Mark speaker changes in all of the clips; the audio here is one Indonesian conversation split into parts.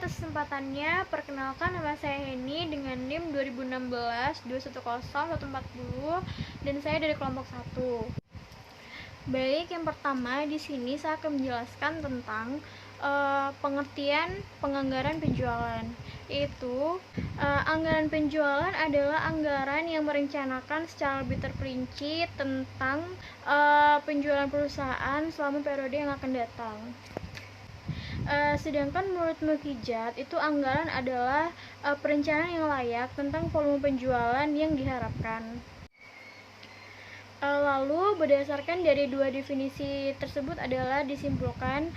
Speaker 1: atas kesempatannya. Perkenalkan, nama saya Heni dengan NIM 2016 210140 dan saya dari kelompok 1. Baik, yang pertama di sini saya akan menjelaskan tentang pengertian penganggaran penjualan. Yaitu anggaran penjualan adalah anggaran yang merencanakan secara lebih terperinci tentang penjualan perusahaan selama periode yang akan datang. Sedangkan menurut Mukijat itu anggaran adalah perencanaan yang layak tentang volume penjualan yang diharapkan. Lalu berdasarkan dari dua definisi tersebut adalah disimpulkan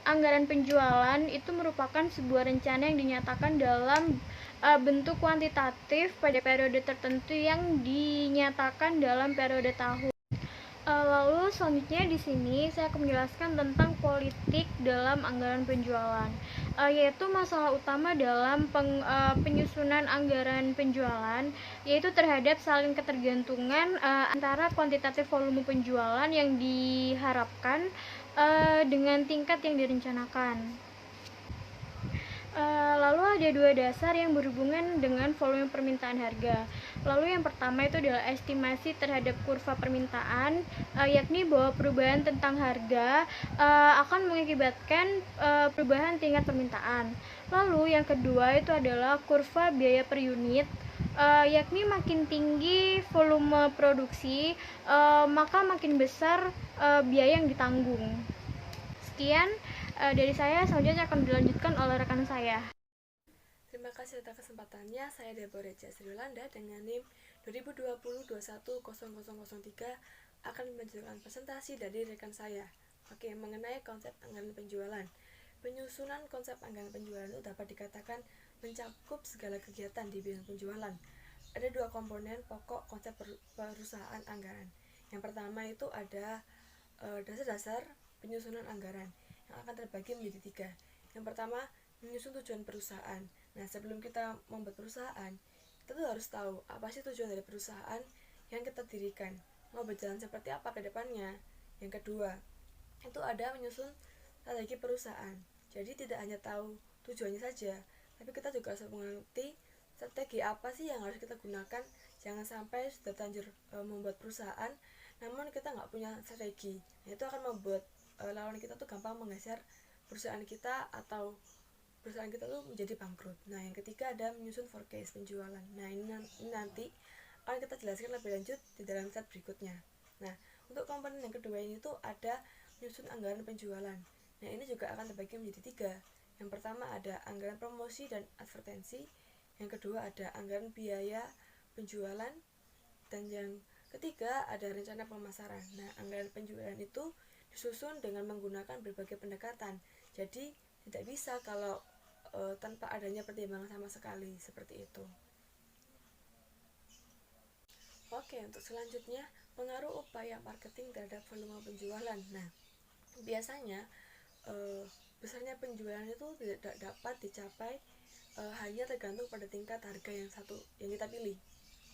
Speaker 1: anggaran penjualan itu merupakan sebuah rencana yang dinyatakan dalam bentuk kuantitatif pada periode tertentu yang dinyatakan dalam periode tahun. Lalu selanjutnya di sini saya akan menjelaskan tentang politik dalam anggaran penjualan, yaitu masalah utama dalam penyusunan anggaran penjualan, yaitu terhadap saling ketergantungan antara kuantitatif volume penjualan yang diharapkan dengan tingkat yang direncanakan. Lalu ada dua dasar yang berhubungan dengan volume permintaan harga. Lalu yang pertama itu adalah estimasi terhadap kurva permintaan, yakni bahwa perubahan tentang harga akan mengakibatkan perubahan tingkat permintaan. Lalu yang kedua itu adalah kurva biaya per unit, yakni makin tinggi volume produksi, maka makin besar biaya yang ditanggung. Sekian dari saya, selanjutnya akan dilanjutkan oleh rekan saya.
Speaker 2: Terima kasih atas kesempatannya. Saya Deborah Sriwilanda dengan NIM 2020-210003 akan melanjutkan presentasi dari rekan saya. Oke, mengenai konsep anggaran penjualan. Penyusunan konsep anggaran penjualan itu dapat dikatakan mencakup segala kegiatan di bidang penjualan. Ada dua komponen pokok konsep perusahaan anggaran. Yang pertama itu ada dasar-dasar penyusunan anggaran yang akan terbagi menjadi tiga. Yang pertama, menyusun tujuan perusahaan. Nah, sebelum kita membuat perusahaan, kita tuh harus tahu apa sih tujuan dari perusahaan yang kita dirikan, mau berjalan seperti apa ke depannya. Yang kedua, itu ada menyusun strategi perusahaan. Jadi tidak hanya tahu tujuannya saja, tapi kita juga harus mengerti strategi apa sih yang harus kita gunakan. Jangan sampai sudah terlanjur membuat perusahaan, namun kita nggak punya strategi. Nah, itu akan membuat lawan kita tuh gampang menggeser perusahaan kita atau perusahaan kita tuh menjadi bangkrut. Nah, yang ketiga ada menyusun forecast penjualan. Nah, ini nanti akan kita jelaskan lebih lanjut di dalam slide berikutnya. Nah, untuk komponen yang kedua ini tuh ada menyusun anggaran penjualan. Nah, ini juga akan terbagi menjadi tiga. Yang pertama ada anggaran promosi dan advertensi. Yang kedua ada anggaran biaya penjualan. Dan yang ketiga ada rencana pemasaran. Nah, anggaran penjualan itu disusun dengan menggunakan berbagai pendekatan. Jadi tidak bisa kalau tanpa adanya pertimbangan sama sekali, seperti itu. Oke, untuk selanjutnya pengaruh upaya marketing terhadap volume penjualan. Nah, biasanya besarnya penjualan itu tidak dapat dicapai hanya tergantung pada tingkat harga yang kita pilih.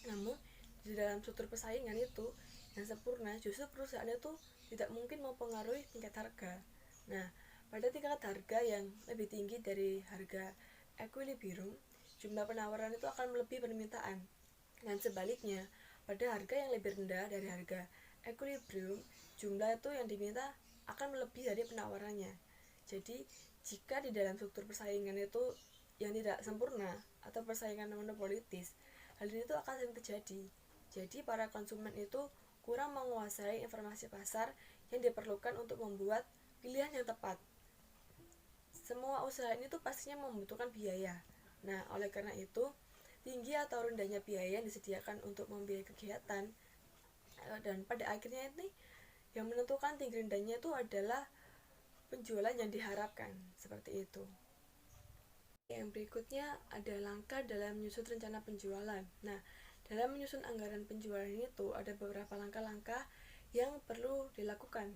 Speaker 2: Namun di dalam struktur persaingan itu yang sempurna, justru perusahaan itu tidak mungkin mempengaruhi tingkat harga. Nah, pada tingkat harga yang lebih tinggi dari harga equilibrium, jumlah penawaran itu akan melebihi permintaan. Dan sebaliknya, pada harga yang lebih rendah dari harga equilibrium, jumlah itu yang diminta akan melebihi dari penawarannya. Jadi, jika di dalam struktur persaingan itu yang tidak sempurna atau persaingan monopolitis, hal ini itu akan sering terjadi. Jadi, para konsumen itu kurang menguasai informasi pasar yang diperlukan untuk membuat pilihan yang tepat. Semua usaha ini tuh pastinya membutuhkan biaya. Nah, oleh karena itu, tinggi atau rendahnya biaya yang disediakan untuk membiayai kegiatan dan pada akhirnya ini yang menentukan tinggi rendahnya itu adalah penjualan yang diharapkan, seperti itu. Yang berikutnya ada langkah dalam menyusun rencana penjualan. Nah, dalam menyusun anggaran penjualan itu ada beberapa langkah-langkah yang perlu dilakukan.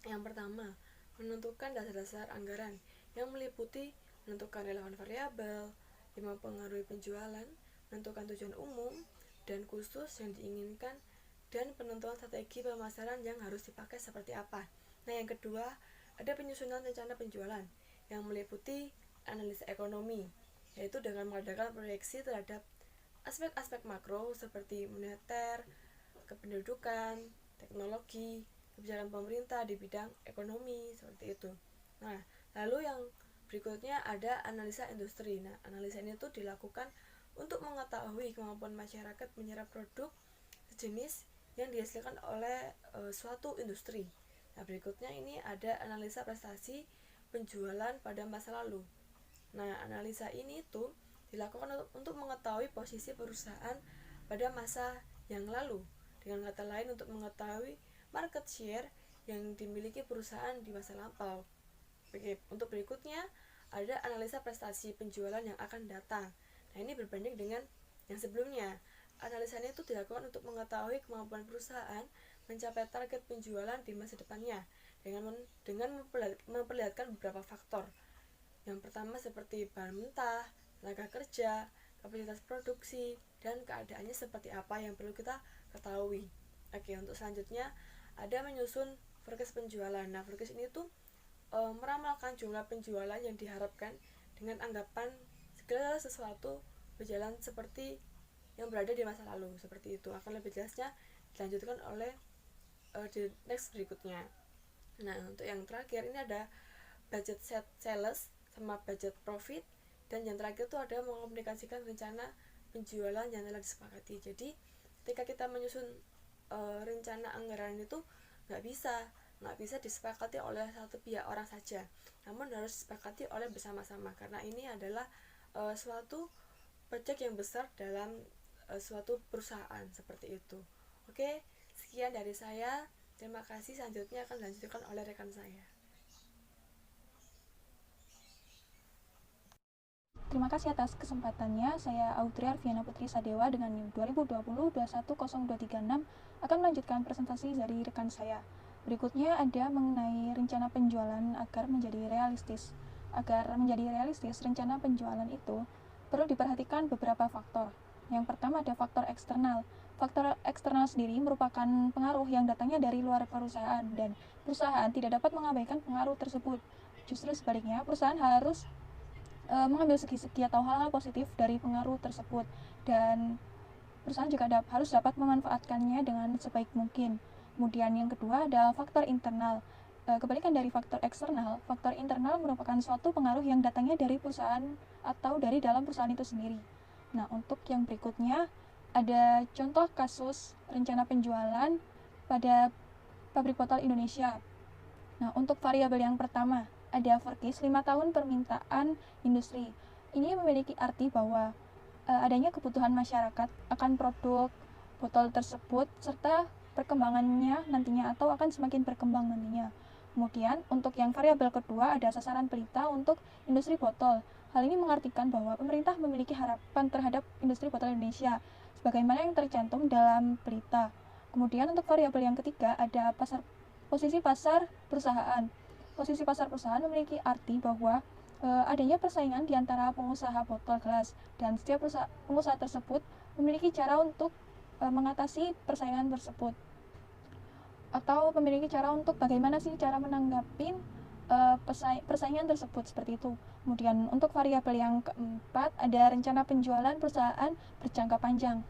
Speaker 2: Yang pertama, menentukan dasar-dasar anggaran yang meliputi menentukan relevan variabel yang mempengaruhi penjualan, menentukan tujuan umum dan khusus yang diinginkan, dan penentuan strategi pemasaran yang harus dipakai seperti apa. Nah, yang kedua, ada penyusunan rencana penjualan yang meliputi analisa ekonomi, yaitu dengan mengadakan proyeksi terhadap aspek-aspek makro seperti moneter, kependudukan, teknologi, kebijakan pemerintah di bidang ekonomi, seperti itu. Nah, lalu yang berikutnya ada analisa industri. Nah, analisa ini tuh dilakukan untuk mengetahui kemampuan masyarakat menyerap produk sejenis yang dihasilkan oleh suatu industri. Nah, berikutnya ini ada analisa prestasi penjualan pada masa lalu. Nah, analisa ini tuh dilakukan untuk mengetahui posisi perusahaan pada masa yang lalu. Dengan kata lain, untuk mengetahui market share yang dimiliki perusahaan di masa lampau. Oke, untuk berikutnya ada analisa prestasi penjualan yang akan datang. Nah, ini berbanding dengan yang sebelumnya. Analisa ini itu dilakukan untuk mengetahui kemampuan perusahaan mencapai target penjualan di masa depannya dengan memperlihatkan beberapa faktor. Yang pertama seperti bahan mentah, tenaga kerja, kapasitas produksi, dan keadaannya seperti apa yang perlu kita ketahui. Oke, untuk selanjutnya ada menyusun forecast penjualan. Nah, forecast ini tuh meramalkan jumlah penjualan yang diharapkan dengan anggapan segala sesuatu berjalan seperti yang berada di masa lalu. Seperti itu. Akan lebih jelasnya dilanjutkan oleh di next berikutnya. Nah, untuk yang terakhir ini ada budget set sales sama budget profit, dan yang terakhir itu ada mengkomunikasikan rencana penjualan yang telah disepakati. Jadi ketika kita menyusun rencana anggaran itu nggak bisa disepakati oleh satu pihak orang saja, namun harus disepakati oleh bersama-sama, karena ini adalah suatu proyek yang besar dalam suatu perusahaan, seperti itu. Oke, sekian dari saya. Terima kasih. Selanjutnya akan dilanjutkan oleh rekan saya.
Speaker 3: Terima kasih atas kesempatannya. Saya Audrey Arviana Putri Sadewa dengan NIM 2020-2100236 akan melanjutkan presentasi dari rekan saya. Berikutnya ada mengenai rencana penjualan agar menjadi realistis. Agar menjadi realistis, rencana penjualan itu perlu diperhatikan beberapa faktor. Yang pertama ada faktor eksternal. Faktor eksternal sendiri merupakan pengaruh yang datangnya dari luar perusahaan, dan perusahaan tidak dapat mengabaikan pengaruh tersebut. Justru sebaliknya, perusahaan harus mengambil segi-segi atau hal-hal positif dari pengaruh tersebut, dan perusahaan juga harus dapat memanfaatkannya dengan sebaik mungkin. Kemudian yang kedua ada faktor internal. Kebalikan dari faktor eksternal, faktor internal merupakan suatu pengaruh yang datangnya dari perusahaan atau dari dalam perusahaan itu sendiri. Nah, untuk yang berikutnya ada contoh kasus rencana penjualan pada pabrik botol Indonesia. Nah, untuk variabel yang pertama ada forecast 5 tahun permintaan industri. Ini memiliki arti bahwa adanya kebutuhan masyarakat akan produk botol tersebut serta perkembangannya nantinya atau akan semakin berkembang nantinya. Kemudian untuk yang variabel kedua ada sasaran pelita untuk industri botol. Hal ini mengartikan bahwa pemerintah memiliki harapan terhadap industri botol Indonesia sebagaimana yang tercantum dalam pelita. Kemudian untuk variabel yang ketiga ada posisi pasar perusahaan. Posisi pasar perusahaan memiliki arti bahwa adanya persaingan di antara pengusaha botol gelas, dan setiap pengusaha tersebut memiliki cara untuk mengatasi persaingan tersebut, atau memiliki cara untuk bagaimana sih cara menanggapi persaingan tersebut, seperti itu. Kemudian untuk variabel yang keempat ada rencana penjualan perusahaan berjangka panjang.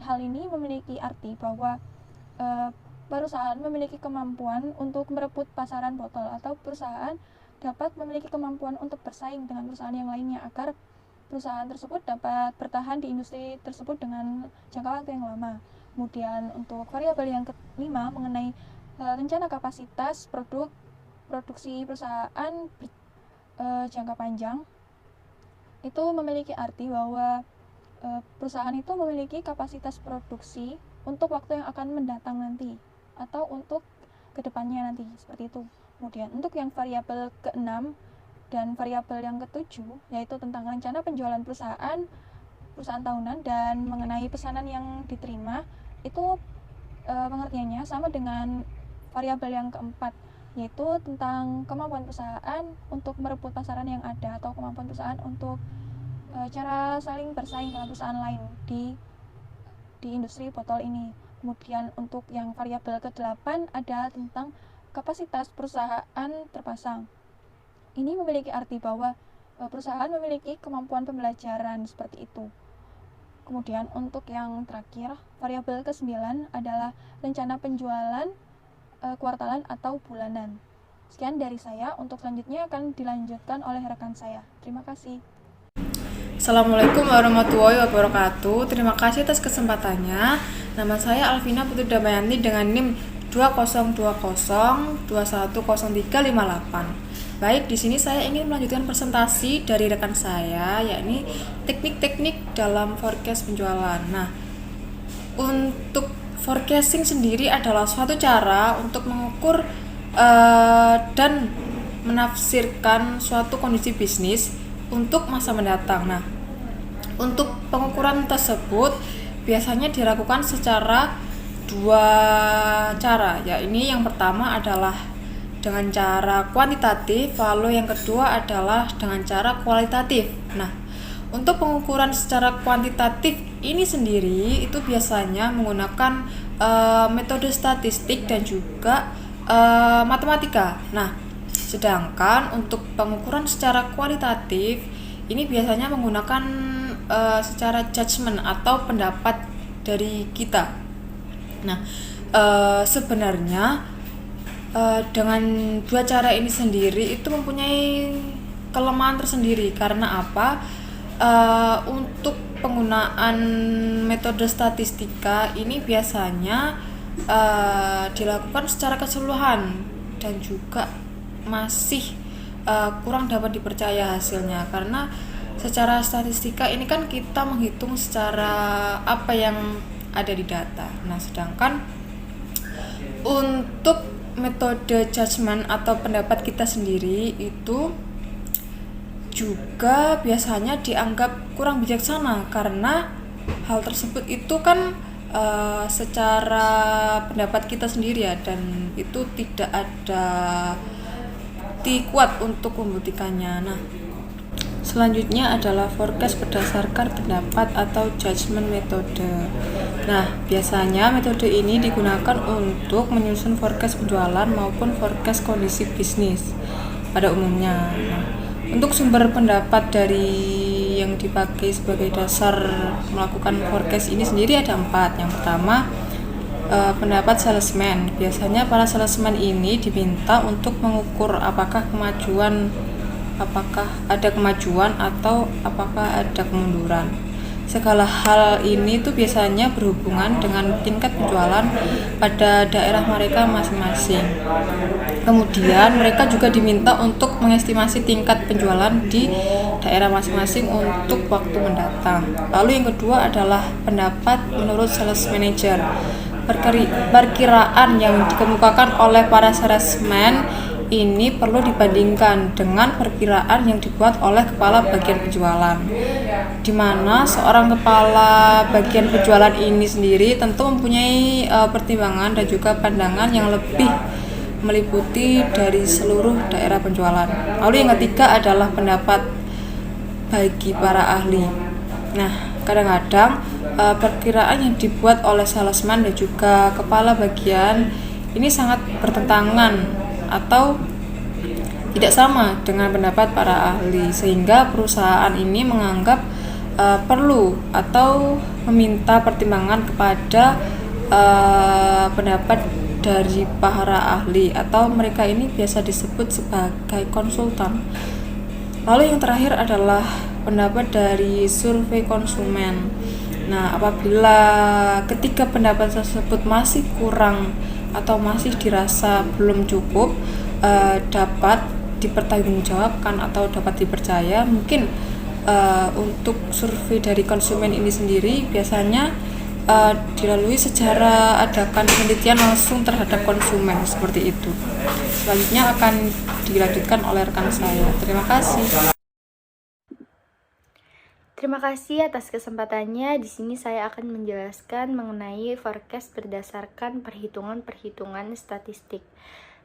Speaker 3: Hal ini memiliki arti bahwa perusahaan memiliki kemampuan untuk merebut pasaran botol, atau perusahaan dapat memiliki kemampuan untuk bersaing dengan perusahaan yang lainnya agar perusahaan tersebut dapat bertahan di industri tersebut dengan jangka waktu yang lama. Kemudian untuk variabel yang kelima mengenai rencana kapasitas produksi perusahaan jangka panjang, itu memiliki arti bahwa perusahaan itu memiliki kapasitas produksi untuk waktu yang akan mendatang nanti atau untuk kedepannya nanti, seperti itu. Kemudian untuk yang variabel ke-6 dan variabel yang ke-7 yaitu tentang rencana penjualan perusahaan tahunan dan mengenai pesanan yang diterima, itu pengertiannya sama dengan variabel yang keempat, yaitu tentang kemampuan perusahaan untuk merebut pasaran yang ada atau kemampuan perusahaan untuk cara saling bersaing dengan perusahaan lain di industri botol ini. Kemudian untuk yang variabel ke-8 ada tentang kapasitas perusahaan terpasang. Ini memiliki arti bahwa perusahaan memiliki kemampuan pembelajaran seperti itu. Kemudian untuk yang terakhir, variabel ke-9 adalah rencana penjualan kuartalan atau bulanan. Sekian dari saya, untuk selanjutnya akan dilanjutkan oleh rekan saya. Terima kasih.
Speaker 4: Assalamualaikum warahmatullahi wabarakatuh. Terima kasih atas kesempatannya. Nama saya Alvina Putri Damayanti dengan NIM 2020210358. Baik, di sini saya ingin melanjutkan presentasi dari rekan saya, yakni teknik-teknik dalam forecast penjualan. Nah, untuk forecasting sendiri adalah suatu cara untuk mengukur dan menafsirkan suatu kondisi bisnis untuk masa mendatang. Nah, untuk pengukuran tersebut biasanya dilakukan secara dua cara, yakni yang pertama adalah dengan cara kuantitatif, lalu yang kedua adalah dengan cara kualitatif. Nah, untuk pengukuran secara kuantitatif ini sendiri itu biasanya menggunakan metode statistik dan juga matematika. Nah, sedangkan untuk pengukuran secara kualitatif ini biasanya menggunakan secara judgement atau pendapat dari kita. Nah, sebenarnya dengan dua cara ini sendiri itu mempunyai kelemahan tersendiri. Karena apa? Untuk penggunaan metode statistika ini biasanya dilakukan secara keseluruhan dan juga masih kurang dapat dipercaya hasilnya, karena secara statistika ini kan kita menghitung secara apa yang ada di data. Nah, sedangkan untuk metode judgement atau pendapat kita sendiri itu juga biasanya dianggap kurang bijaksana, karena hal tersebut itu kan secara pendapat kita sendiri ya, dan itu tidak ada bukti kuat untuk membuktikannya. Nah, selanjutnya adalah forecast berdasarkan pendapat atau judgement metode. Nah, biasanya metode ini digunakan untuk menyusun forecast penjualan maupun forecast kondisi bisnis pada umumnya. Nah, untuk sumber pendapat dari yang dipakai sebagai dasar melakukan forecast ini sendiri ada 4. Yang pertama, pendapat salesman. Biasanya para salesman ini diminta untuk mengukur apakah ada kemajuan atau apakah ada kemunduran. Segala hal ini tuh biasanya berhubungan dengan tingkat penjualan pada daerah mereka masing-masing. Kemudian mereka juga diminta untuk mengestimasi tingkat penjualan di daerah masing-masing untuk waktu mendatang. Lalu yang kedua adalah pendapat menurut sales manager. Perkiraan yang dikemukakan oleh para salesman ini perlu dibandingkan dengan perkiraan yang dibuat oleh kepala bagian penjualan, di mana seorang kepala bagian penjualan ini sendiri tentu mempunyai pertimbangan dan juga pandangan yang lebih meliputi dari seluruh daerah penjualan. Lalu yang ketiga adalah pendapat bagi para ahli. Nah, kadang-kadang perkiraan yang dibuat oleh salesman dan juga kepala bagian ini sangat bertentangan atau tidak sama dengan pendapat para ahli, sehingga perusahaan ini menganggap perlu atau meminta pertimbangan kepada pendapat dari para ahli, atau mereka ini biasa disebut sebagai konsultan. Lalu yang terakhir adalah pendapat dari survei konsumen. Nah, apabila ketika pendapat tersebut masih kurang atau masih dirasa belum cukup dapat dipertanggungjawabkan atau dapat dipercaya, mungkin untuk survei dari konsumen ini sendiri biasanya dilalui secara adakan penelitian langsung terhadap konsumen seperti itu. Selanjutnya akan dilanjutkan oleh rekan saya. Terima kasih.
Speaker 1: Terima kasih atas kesempatannya. Di sini saya akan menjelaskan mengenai forecast berdasarkan perhitungan-perhitungan statistik,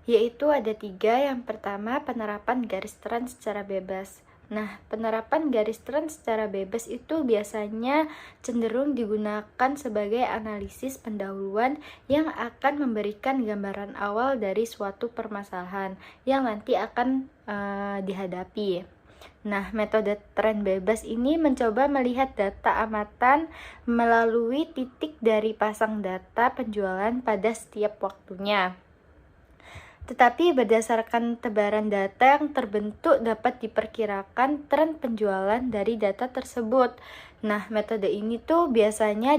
Speaker 1: yaitu ada 3. Yang pertama, penerapan garis tren secara bebas. Nah, penerapan garis tren secara bebas itu biasanya cenderung digunakan sebagai analisis pendahuluan yang akan memberikan gambaran awal dari suatu permasalahan yang nanti akan dihadapi.
Speaker 5: Nah, metode tren bebas ini mencoba melihat data amatan melalui titik dari pasang data penjualan pada setiap waktunya. Tetapi berdasarkan tebaran data yang terbentuk dapat diperkirakan tren penjualan dari data tersebut. Nah, metode ini tuh biasanya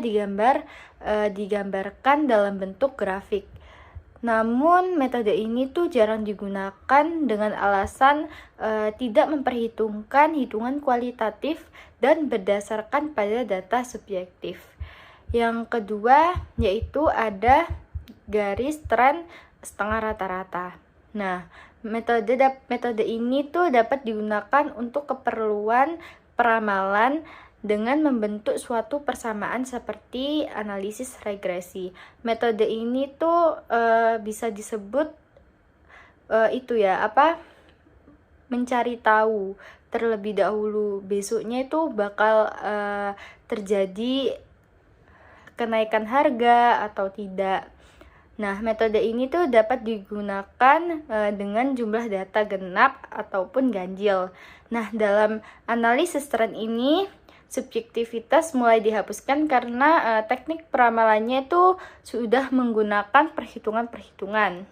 Speaker 5: digambarkan dalam bentuk grafik. Namun metode ini tuh jarang digunakan dengan alasan tidak memperhitungkan hitungan kualitatif dan berdasarkan pada data subjektif. Yang kedua yaitu ada garis tren setengah rata-rata. Nah, metode ini tuh dapat digunakan untuk keperluan peramalan dengan membentuk suatu persamaan seperti analisis regresi. Metode ini tuh bisa disebut mencari tahu terlebih dahulu besoknya itu bakal terjadi kenaikan harga atau tidak. Nah, metode ini tuh dapat digunakan dengan jumlah data genap ataupun ganjil. Nah, dalam analisis tren ini subjektivitas mulai dihapuskan karena teknik peramalannya itu sudah menggunakan perhitungan-perhitungan.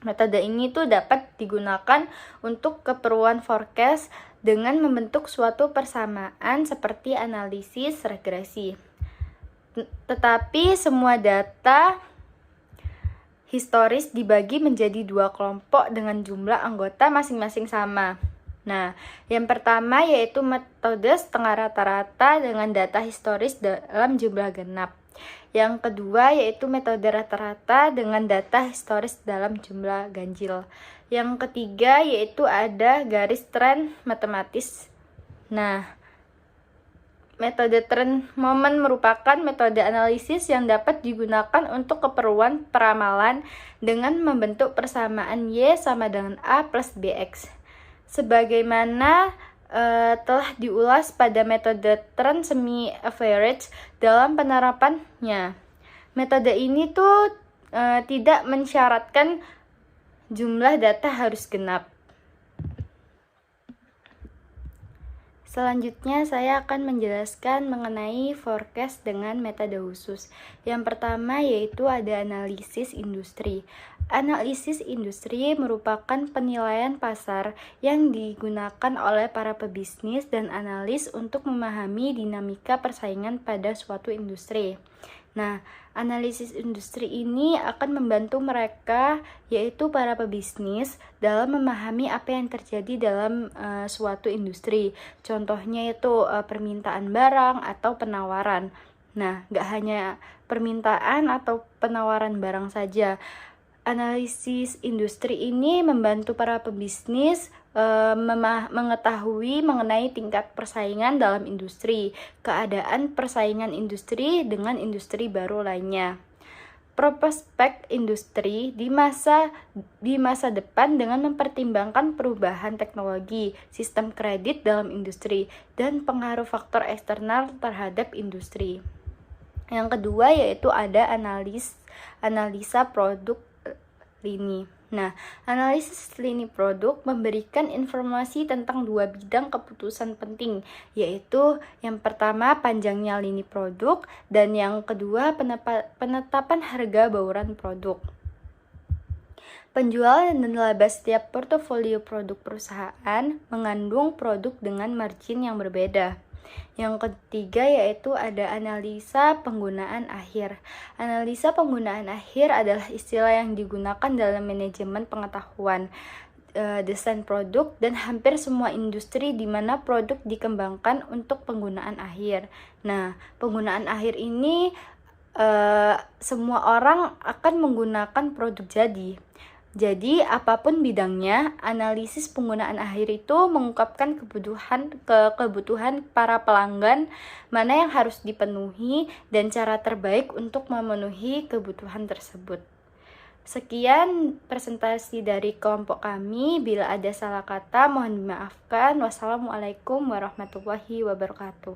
Speaker 5: Metode ini tuh dapat digunakan untuk keperluan forecast dengan membentuk suatu persamaan seperti analisis regresi. Tetapi semua data historis dibagi menjadi dua kelompok dengan jumlah anggota masing-masing sama. Nah, yang pertama yaitu metode setengah rata-rata dengan data historis dalam jumlah genap. Yang kedua yaitu metode rata-rata dengan data historis dalam jumlah ganjil. Yang ketiga yaitu ada garis tren matematis. Nah, metode tren momen merupakan metode analisis yang dapat digunakan untuk keperluan peramalan dengan membentuk persamaan Y sama dengan A plus BX. Sebagaimana telah diulas pada metode tren semi-average dalam penerapannya. Metode ini tuh tidak mensyaratkan jumlah data harus genap. Selanjutnya saya akan menjelaskan mengenai forecast dengan metode khusus. Yang pertama yaitu ada analisis industri. Analisis industri merupakan penilaian pasar yang digunakan oleh para pebisnis dan analis untuk memahami dinamika persaingan pada suatu industri. Nah, analisis industri ini akan membantu mereka, yaitu para pebisnis, dalam memahami apa yang terjadi dalam suatu industri. Contohnya itu permintaan barang atau penawaran. Nah, nggak hanya permintaan atau penawaran barang saja. Analisis industri ini membantu para pebisnis mengetahui mengenai tingkat persaingan dalam industri, keadaan persaingan industri dengan industri baru lainnya, prospek industri di masa depan dengan mempertimbangkan perubahan teknologi, sistem kredit dalam industri, dan pengaruh faktor eksternal terhadap industri. Yang kedua yaitu ada analisa produk lini. Nah, analisis lini produk memberikan informasi tentang dua bidang keputusan penting, yaitu yang pertama panjangnya lini produk dan yang kedua penetapan harga bauran produk. Penjualan dan laba setiap portofolio produk perusahaan mengandung produk dengan margin yang berbeda. Yang ketiga yaitu ada analisa penggunaan akhir. Analisa penggunaan akhir adalah istilah yang digunakan dalam manajemen pengetahuan, desain produk, dan hampir semua industri di mana produk dikembangkan untuk penggunaan akhir. Nah, penggunaan akhir ini semua orang akan menggunakan produk jadi. Jadi, apapun bidangnya, analisis penggunaan akhir itu mengungkapkan kebutuhan para pelanggan, mana yang harus dipenuhi, dan cara terbaik untuk memenuhi kebutuhan tersebut. Sekian presentasi dari kelompok kami. Bila ada salah kata, mohon dimaafkan. Wassalamualaikum warahmatullahi wabarakatuh.